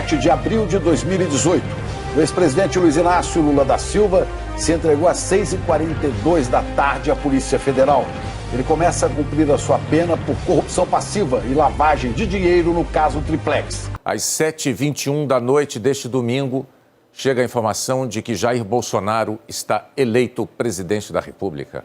7 de abril de 2018. O ex-presidente Luiz Inácio Lula da Silva se entregou às 6h42 da tarde à Polícia Federal. Ele começa a cumprir a sua pena por corrupção passiva e lavagem de dinheiro no caso Triplex. Às 7h21 da noite deste domingo, chega a informação de que Jair Bolsonaro está eleito presidente da República.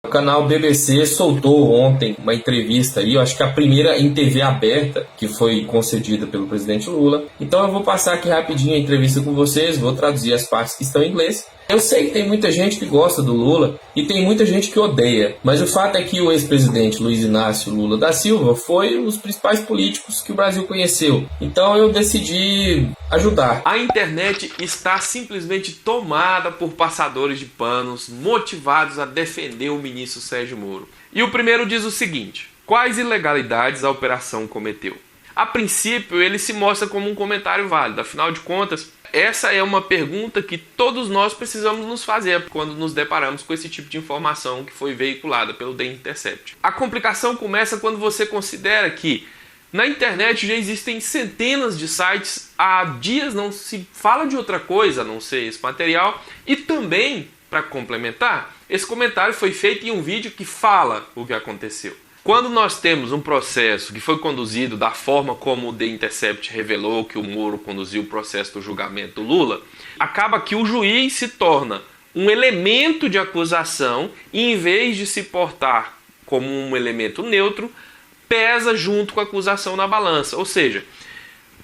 O canal BBC soltou ontem uma entrevista aí, eu acho que a primeira em TV aberta que foi concedida pelo presidente Lula. Então eu vou passar aqui rapidinho a entrevista com vocês, vou traduzir as partes que estão em inglês. Eu sei que tem muita gente que gosta do Lula e tem muita gente que odeia, mas o fato é que o ex-presidente Luiz Inácio Lula da Silva foi um dos principais políticos que o Brasil conheceu. Então eu decidi ajudar. A internet está simplesmente tomada por passadores de panos motivados a defender o ministro Sérgio Moro. E o primeiro diz o seguinte: quais ilegalidades a operação cometeu? A princípio, ele se mostra como um comentário válido, afinal de contas, essa é uma pergunta que todos nós precisamos nos fazer quando nos deparamos com esse tipo de informação que foi veiculada pelo The Intercept. A complicação começa quando você considera que na internet já existem centenas de sites, há dias não se fala de outra coisa a não ser esse material, e também, para complementar, esse comentário foi feito em um vídeo que fala o que aconteceu. Quando nós temos um processo que foi conduzido da forma como o The Intercept revelou que o Moro conduziu o processo do julgamento do Lula, acaba que o juiz se torna um elemento de acusação e, em vez de se portar como um elemento neutro, pesa junto com a acusação na balança. Ou seja,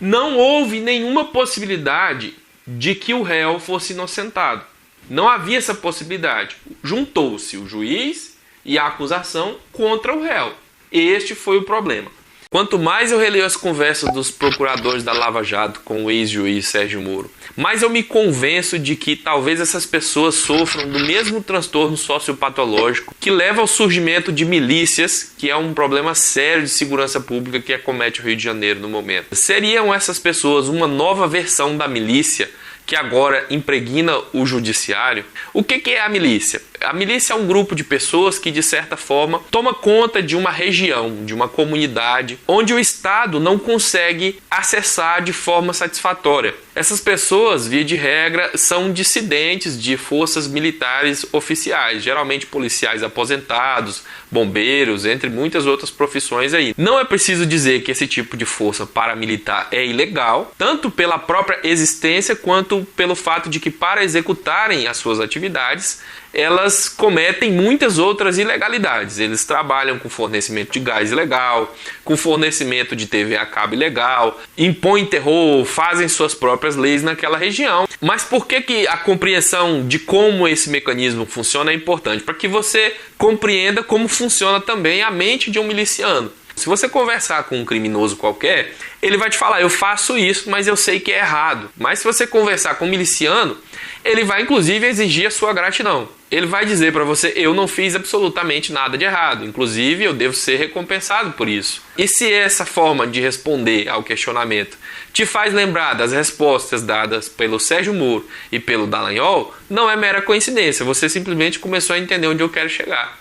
não houve nenhuma possibilidade de que o réu fosse inocentado. Não havia essa possibilidade. Juntou-se o juiz e a acusação contra o réu. Este foi o problema. Quanto mais eu releio as conversas dos procuradores da Lava Jato com o ex-juiz Sérgio Moro, mais eu me convenço de que talvez essas pessoas sofram do mesmo transtorno sociopatológico que leva ao surgimento de milícias, que é um problema sério de segurança pública que acomete o Rio de Janeiro no momento. Seriam essas pessoas uma nova versão da milícia que agora impregna o judiciário? O que é a milícia? A milícia é um grupo de pessoas que, de certa forma, toma conta de uma região, de uma comunidade, onde o Estado não consegue acessar de forma satisfatória. Essas pessoas, via de regra, são dissidentes de forças militares oficiais, geralmente policiais aposentados, bombeiros, entre muitas outras profissões aí. Não é preciso dizer que esse tipo de força paramilitar é ilegal, tanto pela própria existência quanto pelo fato de que, para executarem as suas atividades, elas cometem muitas outras ilegalidades. Eles trabalham com fornecimento de gás ilegal, com fornecimento de TV a cabo ilegal, impõem terror, fazem suas próprias leis naquela região. Mas por que a compreensão de como esse mecanismo funciona é importante? Para que você compreenda como funciona também a mente de um miliciano. Se você conversar com um criminoso qualquer, ele vai te falar: eu faço isso, mas eu sei que é errado. Mas se você conversar com um miliciano, ele vai inclusive exigir a sua gratidão. Ele vai dizer para você: eu não fiz absolutamente nada de errado, inclusive eu devo ser recompensado por isso. E se essa forma de responder ao questionamento te faz lembrar das respostas dadas pelo Sérgio Moro e pelo Dallagnol, não é mera coincidência, você simplesmente começou a entender onde eu quero chegar.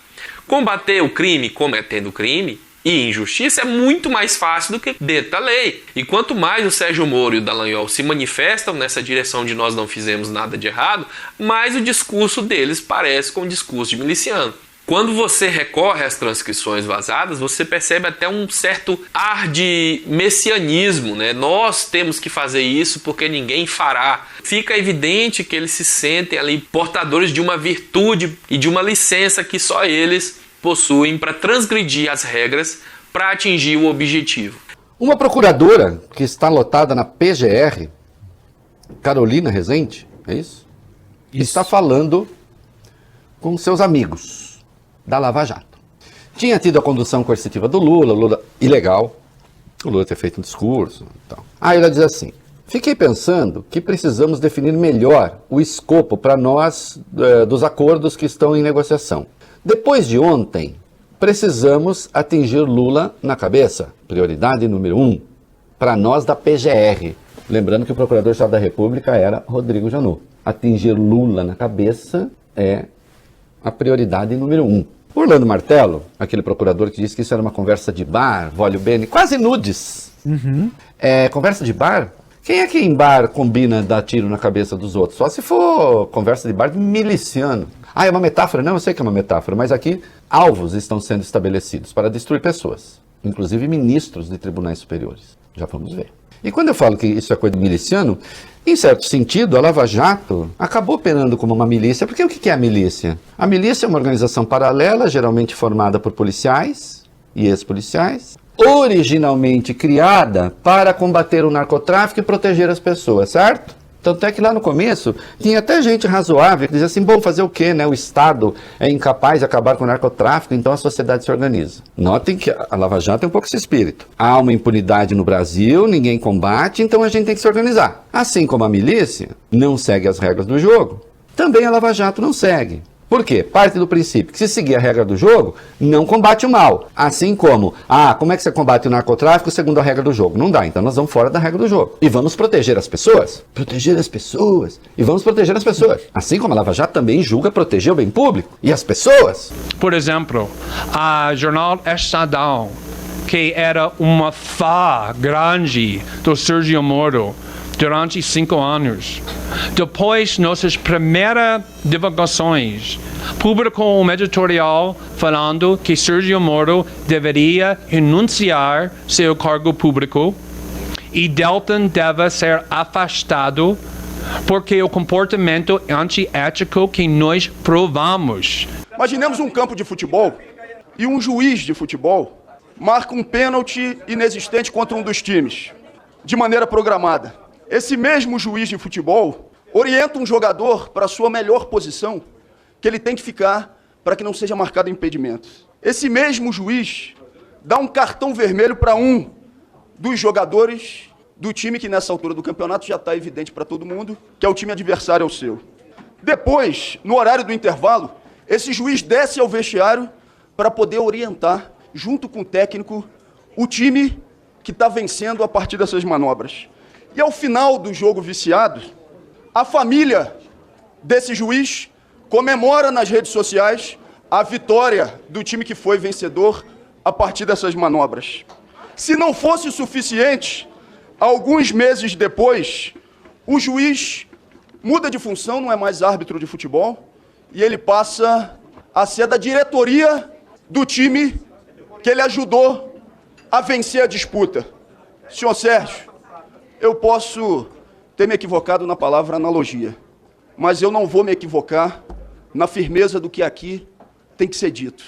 Combater o crime cometendo crime e injustiça é muito mais fácil do que dentro da lei. E quanto mais o Sérgio Moro e o Dallagnol se manifestam nessa direção de nós não fizemos nada de errado, mais o discurso deles parece com o discurso de miliciano. Quando você recorre às transcrições vazadas, você percebe até um certo ar de messianismo, né? Nós temos que fazer isso porque ninguém fará. Fica evidente que eles se sentem ali portadores de uma virtude e de uma licença que só eles possuem para transgredir as regras para atingir o objetivo. Uma procuradora que está lotada na PGR, Carolina Rezende, é isso? Está falando com seus amigos da Lava Jato. Tinha tido a condução coercitiva do Lula ilegal, o Lula ter feito um discurso e tal. Aí ela diz assim: fiquei pensando que precisamos definir melhor o escopo para nós dos acordos que estão em negociação. Depois de ontem, precisamos atingir Lula na cabeça. Prioridade número 1, para nós da PGR. Lembrando que o Procurador-Geral da República era Rodrigo Janot. Atingir Lula na cabeça é a prioridade número 1. Orlando Martello, aquele procurador que disse que isso era uma conversa de bar, voglio bene, quase nudes. Conversa de bar? Quem é que em bar combina dar tiro na cabeça dos outros? Só se for conversa de bar de miliciano. É uma metáfora? Não, eu sei que é uma metáfora, mas aqui alvos estão sendo estabelecidos para destruir pessoas, inclusive ministros de tribunais superiores. Já vamos ver. E quando eu falo que isso é coisa de miliciano, em certo sentido, a Lava Jato acabou operando como uma milícia, porque o que é a milícia? A milícia é uma organização paralela, geralmente formada por policiais e ex-policiais, originalmente criada para combater o narcotráfico e proteger as pessoas, certo? Tanto é que lá no começo tinha até gente razoável que dizia assim, bom, fazer o quê, né? O Estado é incapaz de acabar com o narcotráfico, então a sociedade se organiza. Notem que a Lava Jato tem um pouco esse espírito. Há uma impunidade no Brasil, ninguém combate, então a gente tem que se organizar. Assim como a milícia não segue as regras do jogo, também a Lava Jato não segue. Por quê? Parte do princípio que se seguir a regra do jogo, não combate o mal. Assim como, como é que você combate o narcotráfico segundo a regra do jogo? Não dá, então nós vamos fora da regra do jogo. E vamos proteger as pessoas. Proteger as pessoas. E vamos proteger as pessoas. Assim como a Lava Jato também julga proteger o bem público. E as pessoas. Por exemplo, a Jornal Estadão, que era uma fã grande do Sérgio Moro, durante 5 anos. Depois, nossas primeiras divulgações, publicou um editorial falando que Sérgio Moro deveria renunciar seu cargo público e Deltan deve ser afastado porque o comportamento antiético que nós provamos. Imaginemos um campo de futebol e um juiz de futebol marca um pênalti inexistente contra um dos times, de maneira programada. Esse mesmo juiz de futebol orienta um jogador para a sua melhor posição, que ele tem que ficar para que não seja marcado impedimento. Esse mesmo juiz dá um cartão vermelho para um dos jogadores do time que nessa altura do campeonato já está evidente para todo mundo, que é o time adversário ao seu. Depois, no horário do intervalo, esse juiz desce ao vestiário para poder orientar, junto com o técnico, o time que está vencendo a partir dessas manobras. E ao final do jogo viciado, a família desse juiz comemora nas redes sociais a vitória do time que foi vencedor a partir dessas manobras. Se não fosse suficiente, alguns meses depois, o juiz muda de função, não é mais árbitro de futebol, e ele passa a ser da diretoria do time que ele ajudou a vencer a disputa. Senhor Sérgio, eu posso ter me equivocado na palavra analogia, mas eu não vou me equivocar na firmeza do que aqui tem que ser dito.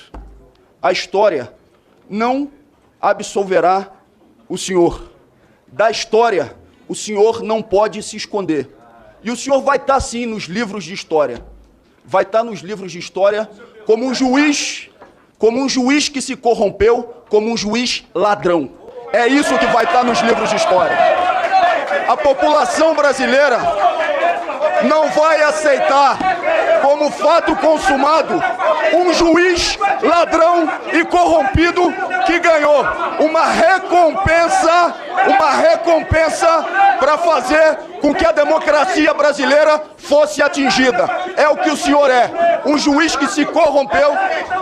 A história não absolverá o senhor. Da história, o senhor não pode se esconder. E o senhor vai estar, sim, nos livros de história. Vai estar nos livros de história como um juiz que se corrompeu, como um juiz ladrão. É isso que vai estar nos livros de história. A população brasileira não vai aceitar como fato consumado um juiz ladrão e corrompido que ganhou uma recompensa para fazer com que a democracia brasileira fosse atingida. É o que o senhor é, um juiz que se corrompeu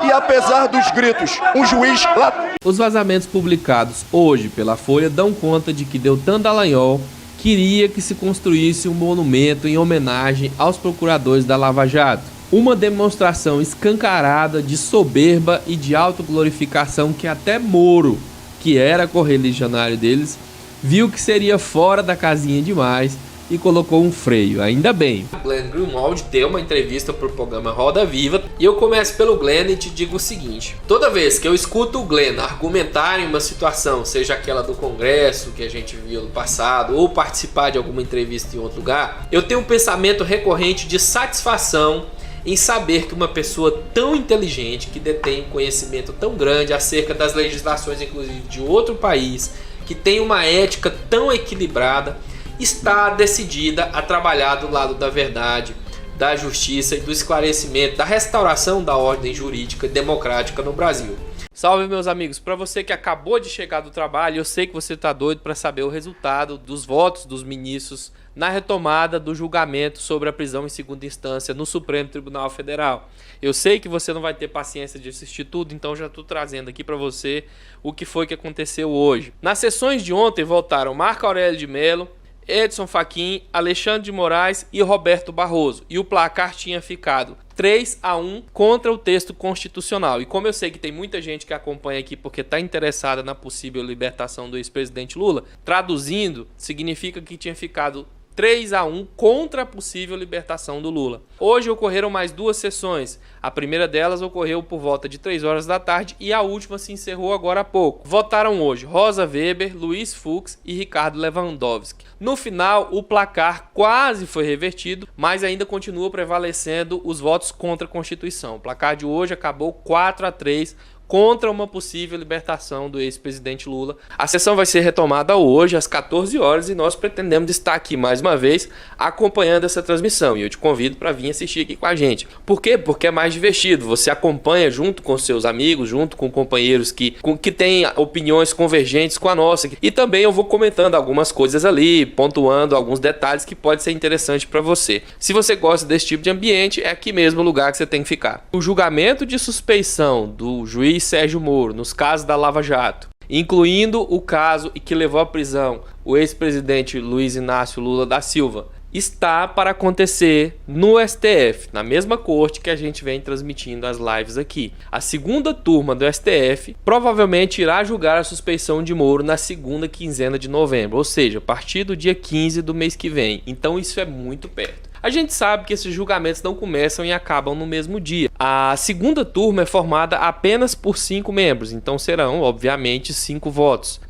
e, apesar dos gritos, um juiz ladrão. Os vazamentos publicados hoje pela Folha dão conta de que Deltan Dallagnol queria que se construísse um monumento em homenagem aos procuradores da Lava Jato. Uma demonstração escancarada de soberba e de autoglorificação que até Moro, que era correligionário deles, viu que seria fora da casinha demais e colocou um freio. Ainda bem. Glenn Greenwald deu uma entrevista para o programa Roda Viva e eu começo pelo Glenn e te digo o seguinte: toda vez que eu escuto o Glenn argumentar em uma situação, seja aquela do Congresso que a gente viu no passado ou participar de alguma entrevista em outro lugar, eu tenho um pensamento recorrente de satisfação em saber que uma pessoa tão inteligente, que detém um conhecimento tão grande acerca das legislações inclusive de outro país, que tem uma ética tão equilibrada, está decidida a trabalhar do lado da verdade, da justiça e do esclarecimento, da restauração da ordem jurídica e democrática no Brasil. Salve, meus amigos. Para você que acabou de chegar do trabalho, eu sei que você está doido para saber o resultado dos votos dos ministros na retomada do julgamento sobre a prisão em segunda instância no Supremo Tribunal Federal. Eu sei que você não vai ter paciência de assistir tudo, então já estou trazendo aqui para você o que foi que aconteceu hoje. Nas sessões de ontem votaram Marco Aurélio de Mello, Edson Fachin, Alexandre de Moraes e Roberto Barroso. E o placar tinha ficado 3-1 contra o texto constitucional. E como eu sei que tem muita gente que acompanha aqui porque está interessada na possível libertação do ex-presidente Lula, traduzindo, significa que tinha ficado 3-1 contra a possível libertação do Lula. Hoje ocorreram mais 2 sessões. A primeira delas ocorreu por volta de 3 horas da tarde e a última se encerrou agora há pouco. Votaram hoje Rosa Weber, Luiz Fux e Ricardo Lewandowski. No final, o placar quase foi revertido, mas ainda continua prevalecendo os votos contra a Constituição. O placar de hoje acabou 4-3 contra uma possível libertação do ex-presidente Lula. A sessão vai ser retomada hoje às 14 horas e nós pretendemos estar aqui mais uma vez acompanhando essa transmissão. E eu te convido para vir assistir aqui com a gente. Por quê? Porque é mais divertido. Você acompanha junto com seus amigos, junto com companheiros que têm opiniões convergentes com a nossa. E também eu vou comentando algumas coisas ali, pontuando alguns detalhes que pode ser interessante para você. Se você gosta desse tipo de ambiente, é aqui mesmo o lugar que você tem que ficar. O julgamento de suspeição do juiz Sérgio Moro nos casos da Lava Jato, incluindo o caso que levou à prisão o ex-presidente Luiz Inácio Lula da Silva, está para acontecer no STF, na mesma corte que a gente vem transmitindo as lives aqui. A segunda turma do STF provavelmente irá julgar a suspeição de Moro na segunda quinzena de novembro, ou seja, a partir do dia 15 do mês que vem. Então isso é muito perto. A gente sabe que esses julgamentos não começam e acabam no mesmo dia. A segunda turma é formada apenas por 5 membros, então serão, obviamente, 5 votos.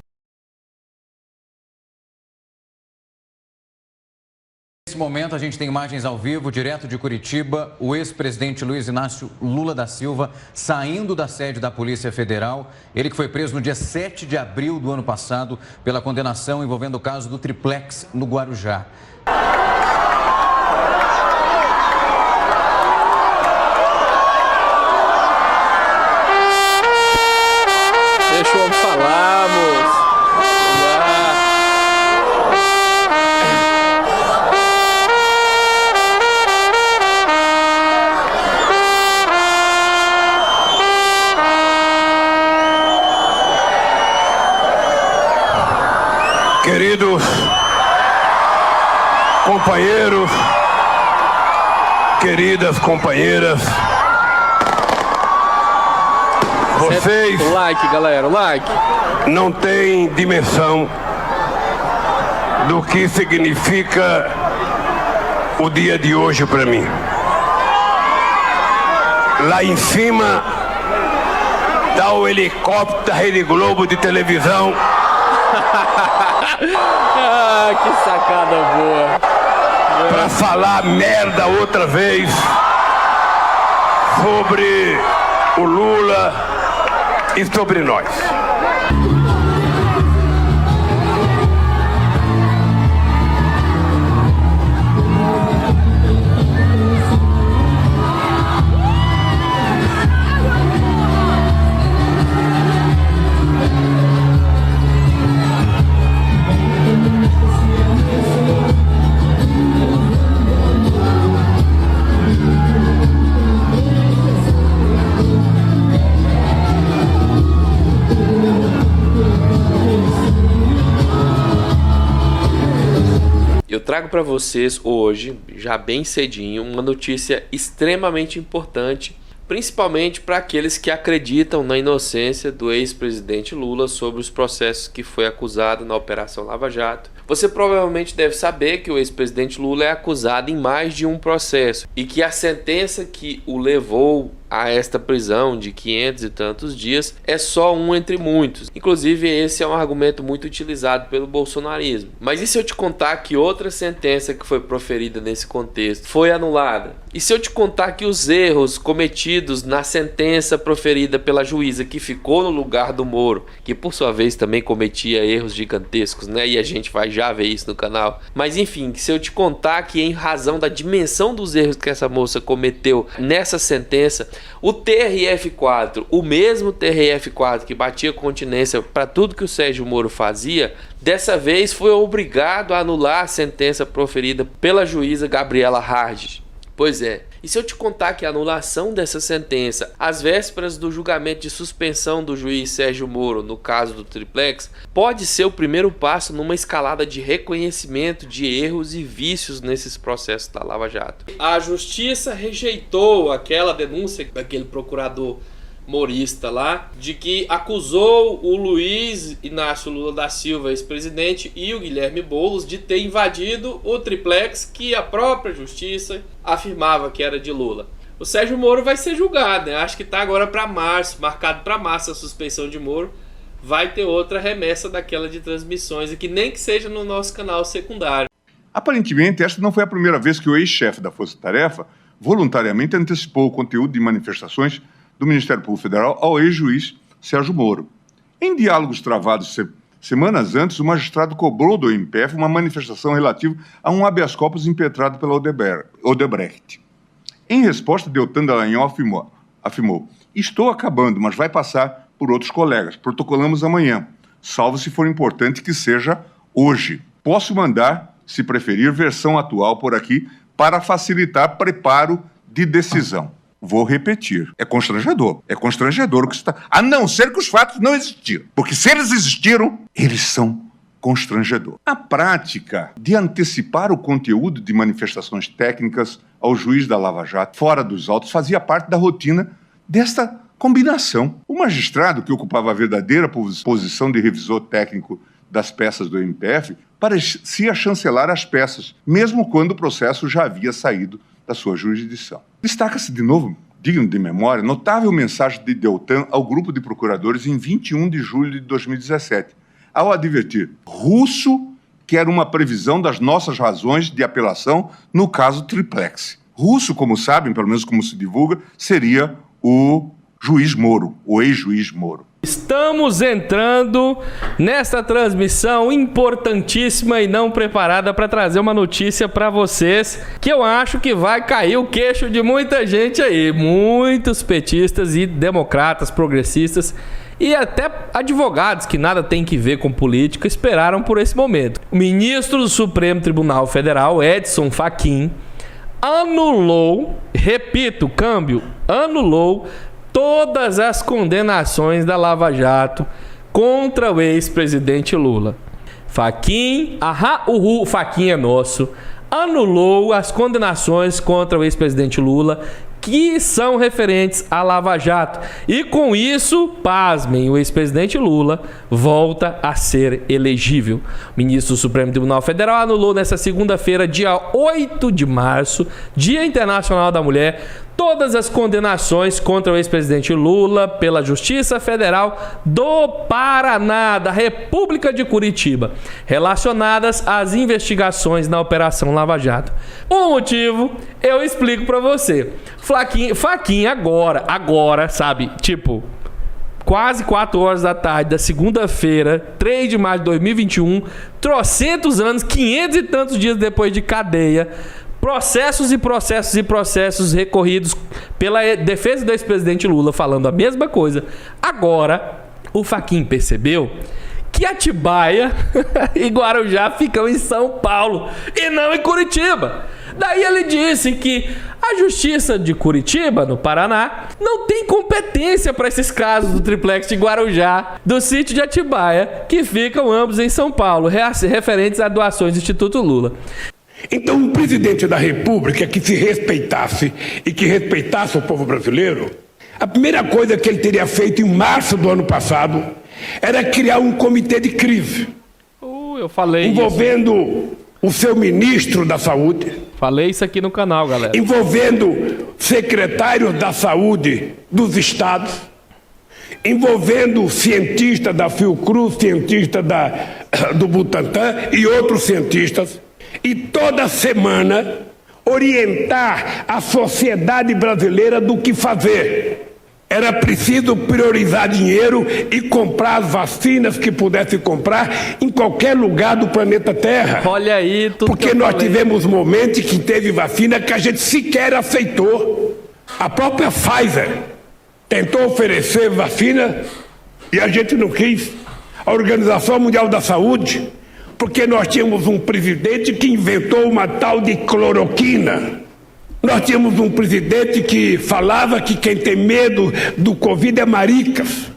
Nesse momento, a gente tem imagens ao vivo, direto de Curitiba, o ex-presidente Luiz Inácio Lula da Silva saindo da sede da Polícia Federal. Ele que foi preso no dia 7 de abril do ano passado pela condenação envolvendo o caso do Triplex no Guarujá. Deixa eu falar, moço. Queridos companheiros, queridas companheiras, vocês o like, galera, o like. Não têm dimensão do que significa o dia de hoje para mim. Lá em cima está o helicóptero da Rede Globo de televisão. Ah, que sacada boa. Para falar merda outra vez sobre o Lula e sobre nós. Eu trago para vocês hoje, já bem cedinho, uma notícia extremamente importante, principalmente para aqueles que acreditam na inocência do ex-presidente Lula sobre os processos que foi acusado na Operação Lava Jato. Você provavelmente deve saber que o ex-presidente Lula é acusado em mais de um processo e que a sentença que o levou a esta prisão de 500 e tantos dias é só um entre muitos. Inclusive esse é um argumento muito utilizado pelo bolsonarismo. Mas e se eu te contar que outra sentença que foi proferida nesse contexto foi anulada? E se eu te contar que os erros cometidos na sentença proferida pela juíza que ficou no lugar do Moro, que por sua vez também cometia erros gigantescos, né? E a gente vai já ver isso no canal. Mas enfim, se eu te contar que em razão da dimensão dos erros que essa moça cometeu nessa sentença, O TRF4, o mesmo TRF4 que batia continência para tudo que o Sérgio Moro fazia, dessa vez foi obrigado a anular a sentença proferida pela juíza Gabriela Hard. Pois é, e se eu te contar que a anulação dessa sentença, às vésperas do julgamento de suspensão do juiz Sérgio Moro, no caso do Triplex, pode ser o primeiro passo numa escalada de reconhecimento de erros e vícios nesses processos da Lava Jato. A justiça rejeitou aquela denúncia daquele procurador morista lá, de que acusou o Luiz Inácio Lula da Silva, ex-presidente, e o Guilherme Boulos de ter invadido o triplex que a própria justiça afirmava que era de Lula. O Sérgio Moro vai ser julgado, né? Acho que está agora para março, marcado para março a suspeição de Moro. Vai ter outra remessa daquela de transmissões, e que nem que seja no nosso canal secundário. Aparentemente, esta não foi a primeira vez que o ex-chefe da Força Tarefa voluntariamente antecipou o conteúdo de manifestações do Ministério Público Federal ao ex-juiz Sérgio Moro. Em diálogos travados semanas antes, o magistrado cobrou do MPF uma manifestação relativa a um habeas corpus impetrado pela Odebrecht. Em resposta, Deltan Dallagnol afirmou: estou acabando, mas vai passar por outros colegas. Protocolamos amanhã, salvo se for importante que seja hoje. Posso mandar, se preferir, versão atual por aqui para facilitar preparo de decisão. Vou repetir, é constrangedor o que está... A não ser que os fatos não existiram. Porque se eles existiram, eles são constrangedores. A prática de antecipar o conteúdo de manifestações técnicas ao juiz da Lava Jato, fora dos autos, fazia parte da rotina desta combinação. O magistrado, que ocupava a verdadeira posição de revisor técnico das peças do MPF, parecia chancelar as peças, mesmo quando o processo já havia saído da sua jurisdição. Destaca-se de novo, digno de memória, notável mensagem de Deltan ao grupo de procuradores em 21 de julho de 2017, ao advertir: Russo quer uma previsão das nossas razões de apelação no caso Triplex. Russo, como sabem, pelo menos como se divulga, seria o juiz Moro, o ex-juiz Moro. Estamos entrando nesta transmissão importantíssima e não preparada para trazer uma notícia para vocês que eu acho que vai cair o queixo de muita gente aí, muitos petistas e democratas, progressistas e até advogados que nada tem que ver com política esperaram por esse momento. O ministro do Supremo Tribunal Federal, Edson Fachin, anulou, repito, anulou todas as condenações da Lava Jato contra o ex-presidente Lula. Fachin, Fachin é nosso, anulou as condenações contra o ex-presidente Lula que são referentes à Lava Jato. E com isso, pasmem, o ex-presidente Lula volta a ser elegível. O ministro do Supremo Tribunal Federal anulou nesta segunda-feira, dia 8 de março, Dia Internacional da Mulher, todas as condenações contra o ex-presidente Lula pela Justiça Federal do Paraná, da República de Curitiba, relacionadas às investigações na Operação Lava Jato. O motivo eu explico pra você. Fachin agora, sabe, tipo, quase 4 horas da tarde da segunda-feira, 3 de março de 2021, trocentos anos, 500 e tantos dias depois de cadeia, processos e processos e processos recorridos pela defesa do ex-presidente Lula falando a mesma coisa. Agora, o Fachin percebeu que Atibaia e Guarujá ficam em São Paulo e não em Curitiba. Daí ele disse que a Justiça de Curitiba, no Paraná, não tem competência para esses casos do Triplex de Guarujá, do sítio de Atibaia, que ficam ambos em São Paulo, referentes a doações do Instituto Lula. Então, um presidente da República que se respeitasse e que respeitasse o povo brasileiro, a primeira coisa que ele teria feito em março do ano passado era criar um comitê de crise. Eu falei envolvendo isso. O seu ministro da Saúde. Falei isso aqui no canal, galera. Envolvendo secretários da Saúde dos estados. Envolvendo cientistas da Fiocruz, cientistas do Butantan e outros cientistas. E toda semana orientar a sociedade brasileira do que fazer. Era preciso priorizar dinheiro e comprar as vacinas que pudesse comprar em qualquer lugar do planeta Terra. Olha aí, tudo. Porque nós tivemos momentos que teve vacina que a gente sequer aceitou. A própria Pfizer tentou oferecer vacina e a gente não quis. A Organização Mundial da Saúde, porque nós tínhamos um presidente que inventou uma tal de cloroquina. Nós tínhamos um presidente que falava que quem tem medo do Covid é maricas,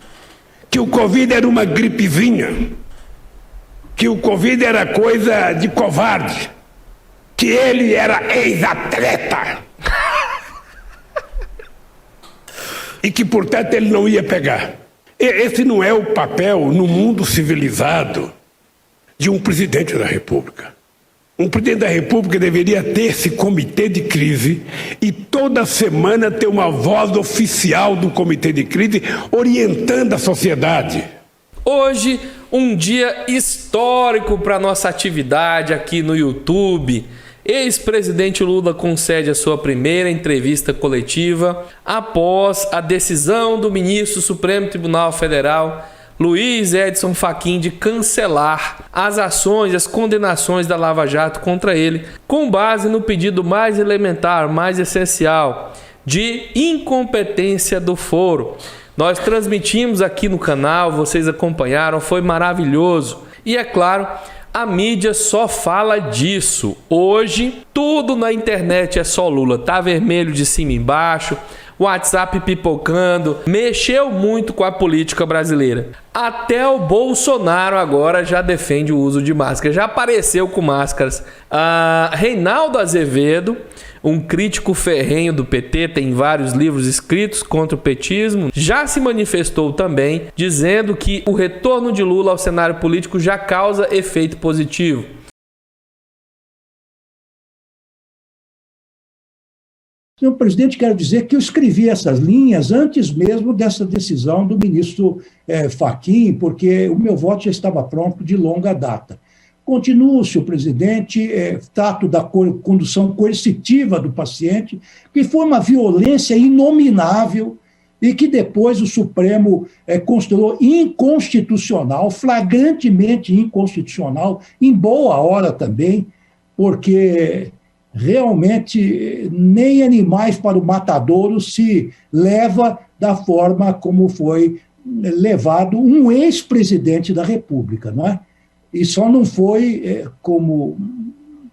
que o Covid era uma gripezinha, que o Covid era coisa de covarde, que ele era ex-atleta e que, portanto, ele não ia pegar. Esse não é o papel no mundo civilizado de um presidente da República. Um presidente da República deveria ter esse comitê de crise e toda semana ter uma voz oficial do comitê de crise orientando a sociedade. Hoje, um dia histórico para nossa atividade aqui no YouTube. Ex-presidente Lula concede a sua primeira entrevista coletiva após a decisão do ministro do Supremo Tribunal Federal, Luiz Edson Fachin, de cancelar as ações e as condenações da Lava Jato contra ele, com base no pedido mais elementar, mais essencial, de incompetência do foro. Nós transmitimos aqui no canal, vocês acompanharam, foi maravilhoso. E é claro, a mídia só fala disso. Hoje, tudo na internet é só Lula. Tá vermelho de cima e embaixo, WhatsApp pipocando, mexeu muito com a política brasileira. Até o Bolsonaro agora já defende o uso de máscara, já apareceu com máscaras. Reinaldo Azevedo, um crítico ferrenho do PT, tem vários livros escritos contra o petismo, já se manifestou também, dizendo que o retorno de Lula ao cenário político já causa efeito positivo. Senhor presidente, quero dizer que eu escrevi essas linhas antes mesmo dessa decisão do ministro Fachin, porque o meu voto já estava pronto de longa data. Continua, senhor presidente, trato da condução coercitiva do paciente, que foi uma violência inominável e que depois o Supremo considerou inconstitucional, flagrantemente inconstitucional, em boa hora também, porque realmente nem animais para o matadouro se leva da forma como foi levado um ex-presidente da República, não é? E só não foi, como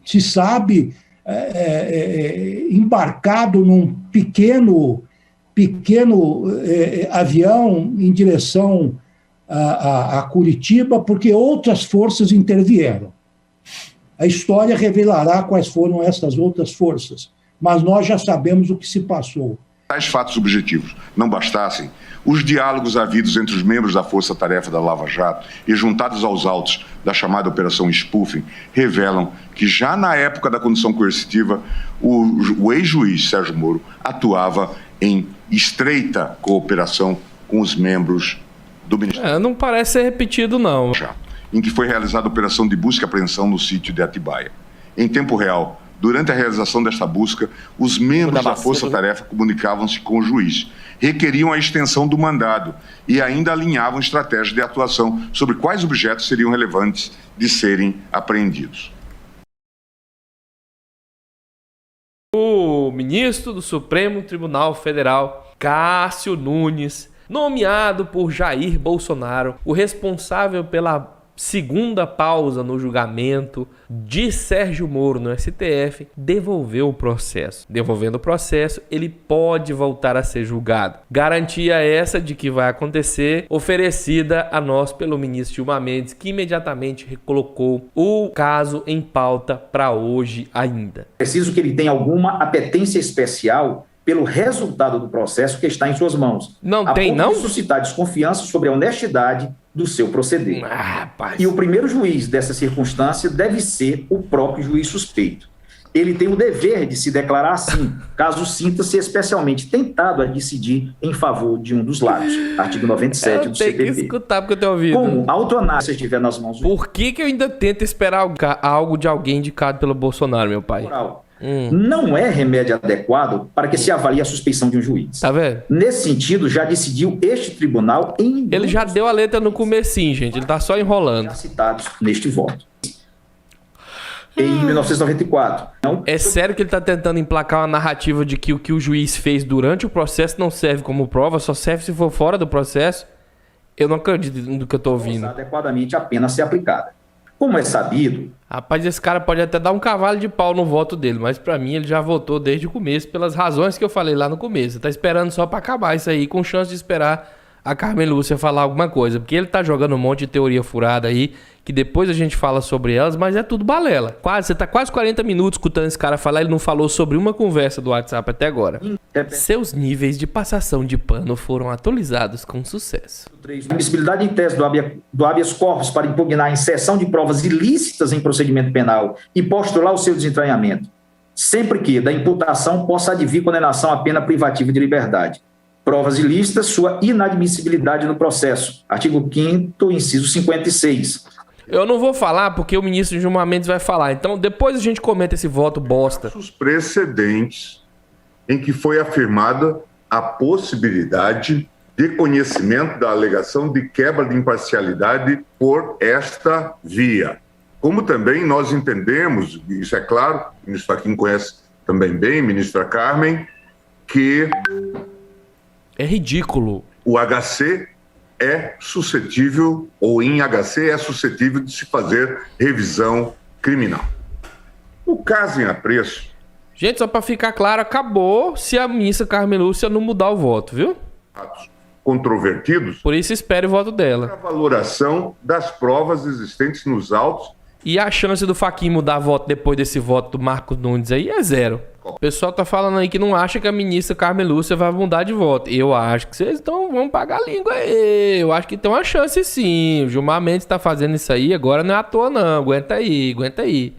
se sabe, embarcado num pequeno avião em direção a Curitiba, porque outras forças intervieram. A história revelará quais foram essas outras forças, mas nós já sabemos o que se passou. Tais fatos objetivos não bastassem, os diálogos havidos entre os membros da Força-Tarefa da Lava Jato e juntados aos autos da chamada Operação Spoofing revelam que já na época da condução coercitiva, o ex-juiz Sérgio Moro atuava em estreita cooperação com os membros do Ministério. Não parece ser repetido, não. Em que foi realizada a operação de busca e apreensão no sítio de Atibaia. Em tempo real, durante a realização desta busca, os membros da Força-Tarefa comunicavam-se com o juiz, requeriam a extensão do mandado e ainda alinhavam estratégias de atuação sobre quais objetos seriam relevantes de serem apreendidos. O ministro do Supremo Tribunal Federal, Cássio Nunes, nomeado por Jair Bolsonaro, o responsável pela segunda pausa no julgamento de Sérgio Moro no STF, devolveu o processo. Devolvendo o processo, ele pode voltar a ser julgado. Garantia essa de que vai acontecer, oferecida a nós pelo ministro Gilmar Mendes, que imediatamente recolocou o caso em pauta para hoje ainda. Preciso que ele tenha alguma apetência especial pelo resultado do processo que está em suas mãos. Não tem, não? Suscitar desconfiança sobre a honestidade do seu proceder. E o primeiro juiz dessa circunstância deve ser o próprio juiz suspeito. Ele tem o dever de se declarar assim, caso sinta-se especialmente tentado a decidir em favor de um dos lados. Artigo 97 do CPP. Tem que escutar porque eu tenho ouvido. Como a autoanálise estiver nas mãos... Por que eu ainda tento esperar algo de alguém indicado pelo Bolsonaro, meu pai? Não é remédio adequado para que se avalie a suspeição de um juiz. Tá vendo? Nesse sentido, já decidiu este tribunal em... Ele já deu a letra no comecinho, gente. Ele tá só enrolando. Citados neste voto. em 1994. Então, é sério que ele está tentando emplacar uma narrativa de que o que o juiz fez durante o processo não serve como prova, só serve se for fora do processo? Eu não acredito no que eu estou ouvindo. Adequadamente a pena ser aplicada. Como é sabido... Rapaz, esse cara pode até dar um cavalo de pau no voto dele, mas pra mim ele já votou desde o começo, pelas razões que eu falei lá no começo. Tá esperando só pra acabar isso aí, com chance de esperar a Carmen Lúcia falar alguma coisa. Porque ele tá jogando um monte de teoria furada aí, que depois a gente fala sobre elas, mas é tudo balela. Você tá quase 40 minutos escutando esse cara falar, ele não falou sobre uma conversa do WhatsApp até agora. Seus níveis de passação de pano foram atualizados com sucesso. A admissibilidade em tese do habeas corpus para impugnar a inserção de provas ilícitas em procedimento penal e postular o seu desentranhamento, sempre que da imputação possa advir condenação à pena privativa de liberdade. Provas ilícitas, sua inadmissibilidade no processo. Artigo 5º, inciso 56. Eu não vou falar porque o ministro Gilmar Mendes vai falar. Então, depois a gente comenta esse voto bosta. Os precedentes em que foi afirmada a possibilidade de conhecimento da alegação de quebra de imparcialidade por esta via. Como também nós entendemos, isso é claro, o ministro Fachin conhece também bem, ministra Carmen, que... é ridículo. O HC é suscetível, ou em HC é suscetível de se fazer revisão criminal. O caso em apreço... Gente, só para ficar claro, acabou se a ministra Carmen Lúcia não mudar o voto, viu? Controvertidos. Por isso espere o voto dela. A valoração das provas existentes nos autos. E a chance do Fachin mudar voto depois desse voto do Marcos Nunes aí é zero. O pessoal tá falando aí que não acha que a ministra Carmen Lúcia vai mudar de voto. Eu acho que vocês vão pagar a língua aí. Eu acho que tem uma chance sim. O Gilmar Mendes tá fazendo isso aí, agora não é à toa não. Aguenta aí, aguenta aí.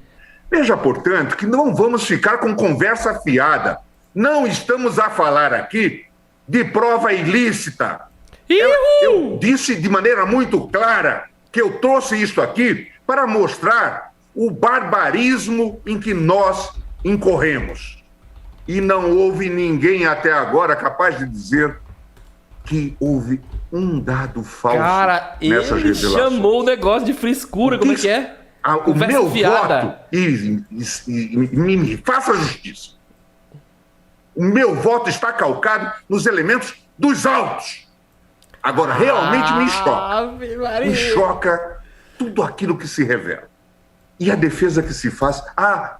Veja, portanto, que não vamos ficar com conversa fiada. Não estamos a falar aqui de prova ilícita. Eu disse de maneira muito clara que eu trouxe isso aqui para mostrar o barbarismo em que nós incorremos. E não houve ninguém até agora capaz de dizer que houve um dado falso nessas revelações. Cara, ele chamou o negócio de frescura, como é que é? O meu voto, me faça justiça. O meu voto está calcado nos elementos dos autos. Agora, realmente me choca. Me choca tudo aquilo que se revela. E a defesa que se faz,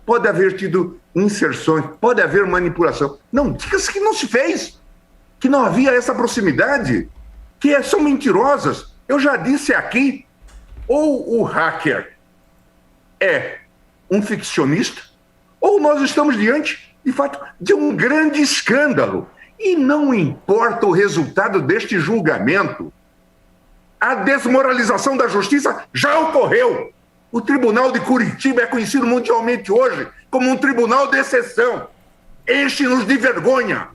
pode haver tido inserções, pode haver manipulação. Não, diga-se que não se fez, que não havia essa proximidade, que são mentirosas. Eu já disse aqui, ou o hacker é um ficcionista, ou nós estamos diante, de fato, de um grande escândalo. E não importa o resultado deste julgamento, a desmoralização da justiça já ocorreu. O Tribunal de Curitiba é conhecido mundialmente hoje como um tribunal de exceção. Enche-nos de vergonha,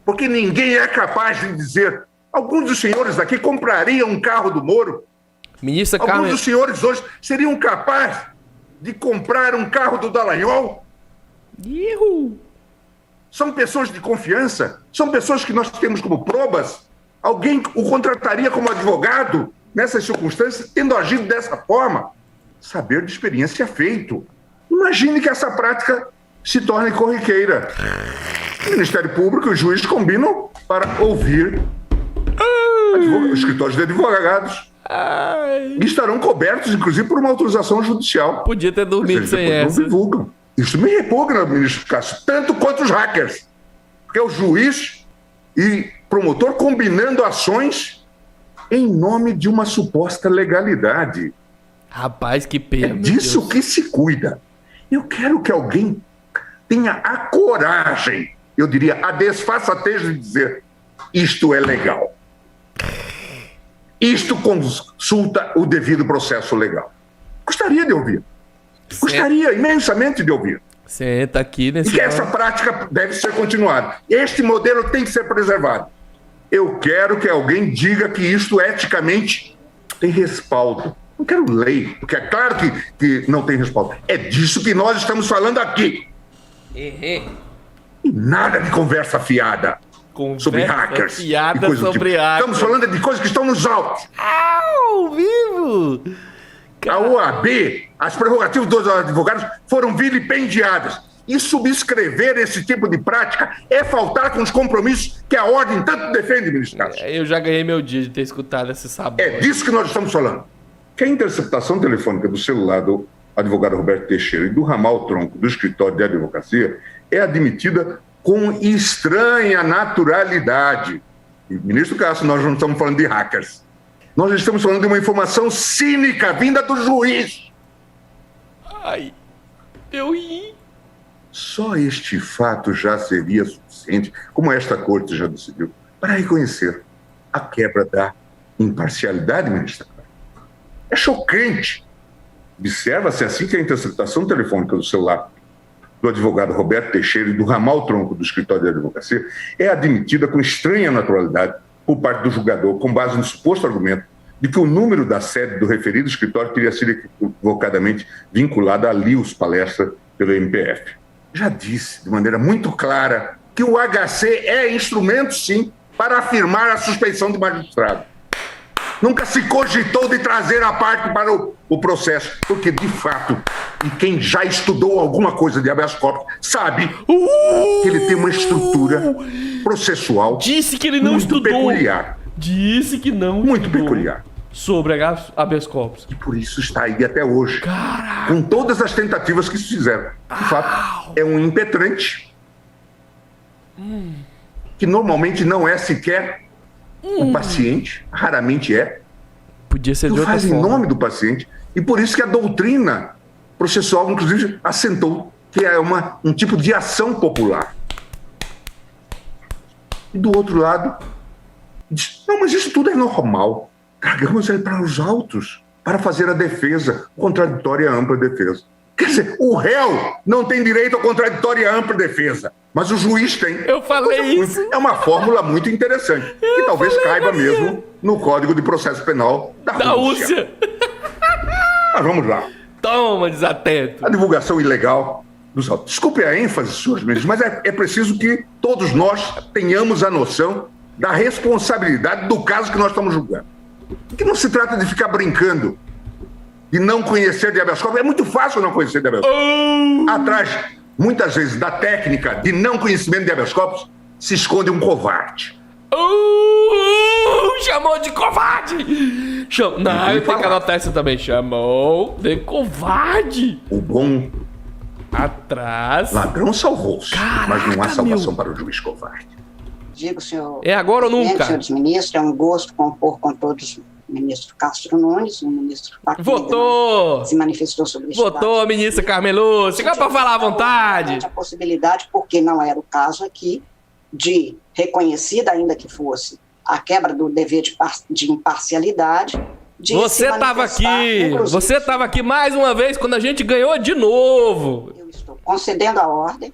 porque ninguém é capaz de dizer. Alguns dos senhores aqui comprariam um carro do Moro. Ministra Carmen... Alguns dos senhores hoje seriam capazes de comprar um carro do Dallagnol. São pessoas de confiança, são pessoas que nós temos como probas. Alguém o contrataria como advogado nessas circunstâncias, tendo agido dessa forma. Saber de experiência feito. Imagine que essa prática se torne corriqueira. O Ministério Público e o juiz combinam para ouvir escritórios de advogados. E estarão cobertos, inclusive, por uma autorização judicial. Podia ter dormido sem essa. Não divulgam. Isso me repugna, ministro Cássio, tanto quanto os hackers. Porque é o juiz e promotor combinando ações em nome de uma suposta legalidade. Rapaz, que pena. É disso que se cuida. Eu quero que alguém tenha a coragem, eu diria, a desfaçatez de dizer isto é legal. Isto consulta o devido processo legal. Gostaria de ouvir. Gostaria imensamente de ouvir. Senta aqui nesse... E que essa prática deve ser continuada. Este modelo tem que ser preservado. Eu quero que alguém diga que isto eticamente tem respaldo. Não quero lei, porque é claro que não tem respaldo. É disso que nós estamos falando aqui. E nada de conversa fiada sobre hackers. Fiada sobre hackers. Estamos falando de coisas que estão nos autos. Ao vivo! A OAB, as prerrogativas dos advogados foram vilipendiadas. E subscrever esse tipo de prática é faltar com os compromissos que a ordem tanto defende, ministro Cássio. Eu já ganhei meu dia de ter escutado esse sabor. É disso que nós estamos falando. Que a interceptação telefônica do celular do advogado Roberto Teixeira e do ramal tronco do escritório de advocacia é admitida com estranha naturalidade. E, ministro Cássio, nós não estamos falando de hackers. Nós estamos falando de uma informação cínica vinda do juiz. Ai, eu ri. Só este fato já seria suficiente, como esta corte já decidiu, para reconhecer a quebra da imparcialidade, ministra. É chocante. Observa-se assim que a interceptação telefônica do celular do advogado Roberto Teixeira e do ramal tronco do escritório de advocacia é admitida com estranha naturalidade por parte do julgador, com base no suposto argumento de que o número da sede do referido escritório teria sido equivocadamente vinculado a Lios Palestra pelo MPF. Já disse de maneira muito clara que o HC é instrumento, sim, para afirmar a suspeição de magistrado. Nunca se cogitou de trazer a parte para o processo, porque, de fato, e quem já estudou alguma coisa de habeas corpus sabe que ele tem uma estrutura processual Disse que ele não muito estudou. peculiar. Disse que não Muito estudou peculiar. sobre habeas corpus. E por isso está aí até hoje. Caraca. Com todas as tentativas que se fizeram. De fato, é um impetrante que normalmente não é sequer o paciente, raramente é. Podia ser que de outra faz em forma. nome do paciente. E por isso que a doutrina processual, inclusive, assentou que é um tipo de ação popular. E do outro lado, diz, não, mas isso tudo é normal. Tragamos ele para os autos para fazer a defesa, contraditória e ampla defesa. Quer dizer, o réu não tem direito a contraditória e ampla defesa, mas o juiz tem. Eu falei isso. É uma fórmula muito interessante, que talvez caiba mesmo no Código de Processo Penal da Rússia. Mas vamos lá. Toma, desatento. A divulgação ilegal dos autos. Desculpe a ênfase, senhores ministros, mas é preciso que todos nós tenhamos a noção da responsabilidade do caso que nós estamos julgando. Que não se trata de ficar brincando de não conhecer de habeas corpus. É muito fácil não conhecer de habeas corpus. Atrás, muitas vezes, da técnica de não conhecimento de habeas corpus, se esconde um covarde. Chamou de covarde! Não, eu tenho que anotar isso também. Chamou de covarde. O bom atrás. Ladrão salvou-se, mas não há salvação para o juiz covarde. Digo, senhor. É agora ou nunca? Senhores ministros, é um gosto compor com todos o ministro Castro Nunes, o ministro Fachin. Votou! Se manifestou sobre isso. Votou, ministra Carmelô. Chegou para falar à vontade. A possibilidade, porque não era o caso aqui, de reconhecida, ainda que fosse, a quebra do dever de imparcialidade. Você estava aqui. Você estava aqui mais uma vez quando a gente ganhou de novo. Eu estou concedendo a ordem,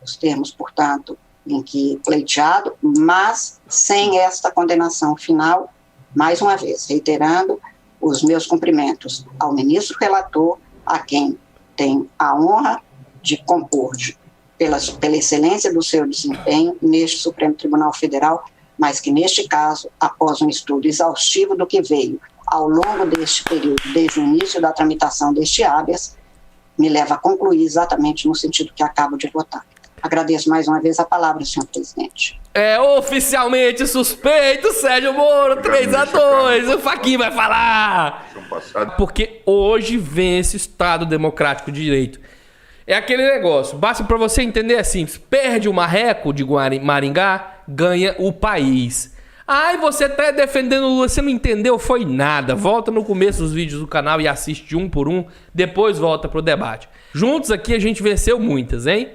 os termos, portanto, em que pleiteado, mas sem esta condenação final, mais uma vez, reiterando os meus cumprimentos ao ministro relator, a quem tem a honra de compor pela excelência do seu desempenho neste Supremo Tribunal Federal, mas que neste caso, após um estudo exaustivo do que veio ao longo deste período, desde o início da tramitação deste habeas, me leva a concluir exatamente no sentido que acabo de votar. Agradeço mais uma vez a palavra, senhor presidente. É oficialmente suspeito, Sérgio Moro, 3-2. O Fachin vai falar. Porque hoje vence o Estado Democrático de Direito. É aquele negócio, basta para você entender, é simples. Perde o marreco de Maringá, ganha o país. Ai, você tá defendendo o Lula, você não entendeu, foi nada. Volta no começo dos vídeos do canal e assiste um por um, depois volta pro debate. Juntos aqui a gente venceu muitas, hein?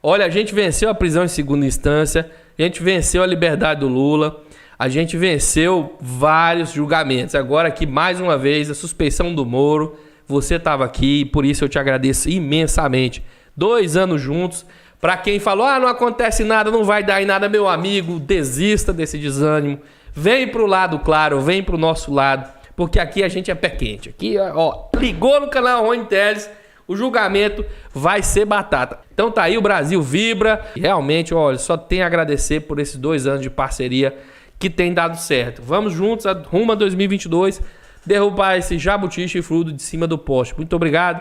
Olha, a gente venceu a prisão em segunda instância, a gente venceu a liberdade do Lula, a gente venceu vários julgamentos. Agora aqui, mais uma vez, a suspeição do Moro. Você estava aqui e por isso eu te agradeço imensamente. 2 anos juntos. Para quem falou, não acontece nada, não vai dar em nada, meu amigo, desista desse desânimo. Vem pro lado claro, vem pro nosso lado, porque aqui a gente é pé quente. Aqui, ó, ligou no canal Rony Telles, o julgamento vai ser batata. Então tá aí, o Brasil vibra. E realmente, olha, só tem a agradecer por esses 2 anos de parceria que tem dado certo. Vamos juntos, rumo a 2022, derrubar esse jabuti chifrudo de cima do poste. Muito obrigado.